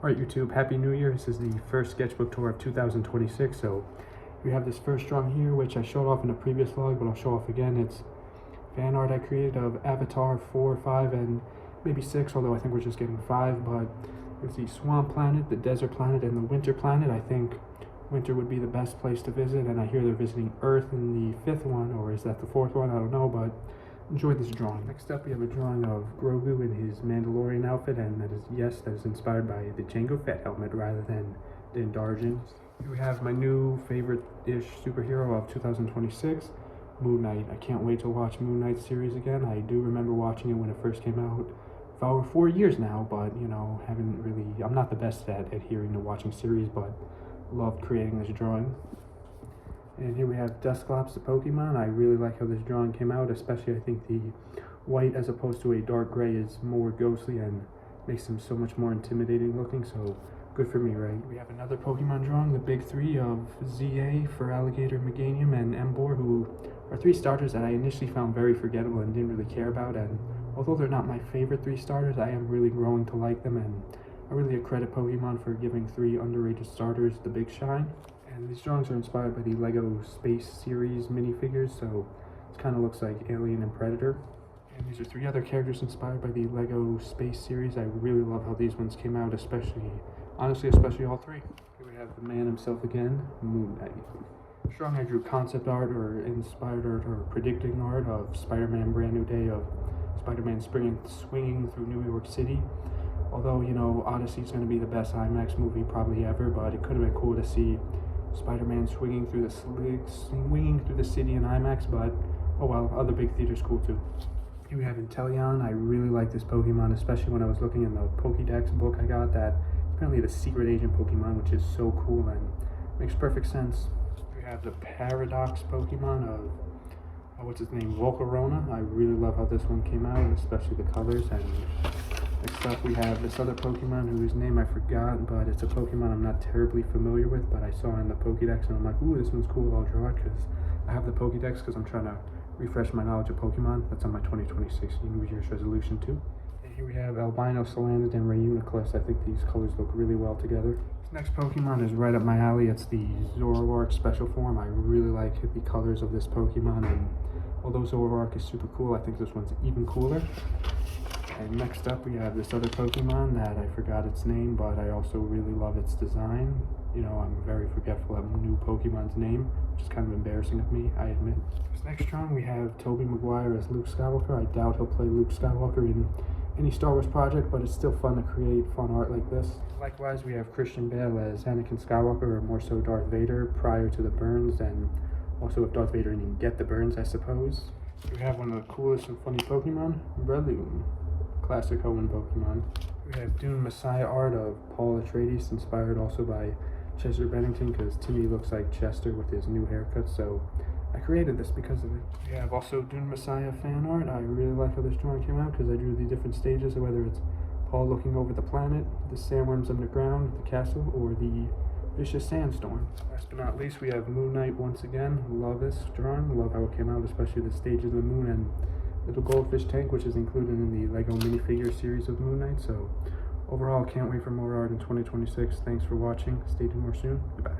Alright YouTube, Happy New Year. This is the first sketchbook tour of 2026. So we have this first drawing here, which I showed off in a previous vlog, but I'll show off again. It's fan art I created of Avatar 4, 5, and maybe 6, although I think we're just getting 5. But there's the swamp planet, the desert planet, and the winter planet. I think winter would be the best place to visit, and I hear they're visiting Earth in the 5th one, or is that the 4th one? I don't know, but enjoy this drawing. Next up, we have a drawing of Grogu in his Mandalorian outfit, and that is inspired by the Jango Fett helmet rather than Din Djarin. Here we have my new favorite-ish superhero of 2026, Moon Knight. I can't wait to watch Moon Knight series again. I do remember watching it when it first came out. For over 4 years now, but I'm not the best at adhering to watching series, but loved creating this drawing. And here we have Dusclops, the Pokemon. I really like how this drawing came out, especially I think the white as opposed to a dark gray is more ghostly and makes him so much more intimidating looking, so good for me, right? We have another Pokemon drawing, the big three of ZA, Feraligatr, Meganium, and Emboar, who are 3 starters that I initially found very forgettable and didn't really care about, and although they're not my favorite 3 starters, I am really growing to like them, and I really accredit Pokemon for giving 3 underrated starters the big shine. And these drawings are inspired by the LEGO Space Series minifigures, so it kind of looks like Alien and Predator. And these are 3 other characters inspired by the LEGO Space Series. I really love how these ones came out, especially all 3. Here we have the man himself again, Moon Knight. Strong, I drew concept art or inspired art or predicting art of Spider-Man Brand New Day, of Spider-Man swinging through New York City. Although, Odyssey is going to be the best IMAX movie probably ever, but it could have been cool to see Spider-Man swinging through the city in IMAX, but oh well, other big theaters cool too. Here we have Inteleon. I really like this Pokemon, especially when I was looking in the Pokédex book I got, that apparently the secret agent Pokemon, which is so cool and makes perfect sense. We have the Paradox Pokemon of what's his name, Volcarona. I really love how this one came out, especially the colors. And next up we have this other Pokemon whose name I forgot, but it's a Pokemon I'm not terribly familiar with, but I saw in the Pokédex and I'm like, ooh, this one's cool, I'll draw it, because I have the Pokédex because I'm trying to refresh my knowledge of Pokemon. That's on my 2026 New Year's resolution too. And here we have Albino Salandit and Reuniclus. I think these colors look really well together. This next Pokemon is right up my alley. It's the Zoroark special form. I really like the colors of this Pokemon, and although Zoroark is super cool, I think this one's even cooler. And next up we have this other Pokemon that I forgot its name, but I also really love its design. I'm very forgetful of new Pokemon's name, which is kind of embarrassing of me, I admit. This next drawing we have Tobey Maguire as Luke Skywalker. I doubt he'll play Luke Skywalker in any Star Wars project, but it's still fun to create fun art like this. Likewise, we have Christian Bale as Anakin Skywalker, or more so Darth Vader, prior to the burns, and also if Darth Vader didn't get the burns, I suppose. We have one of the coolest and funny Pokemon, Breloom. Classic Owen Pokemon. We have Dune Messiah art of Paul Atreides, inspired also by Chester Bennington, because Timmy looks like Chester with his new haircut, so I created this because of it. We have also Dune Messiah fan art. I really like how this drawing came out because I drew the different stages, whether it's Paul looking over the planet, the sandworms underground, the castle, or the vicious sandstorm. Last but not least, we have Moon Knight once again. Love this drawing, love how it came out, especially the stages of the moon and little goldfish tank, which is included in the LEGO minifigure series of Moon Knight. So overall, can't wait for more art in 2026. Thanks for watching. Stay tuned more soon. Goodbye.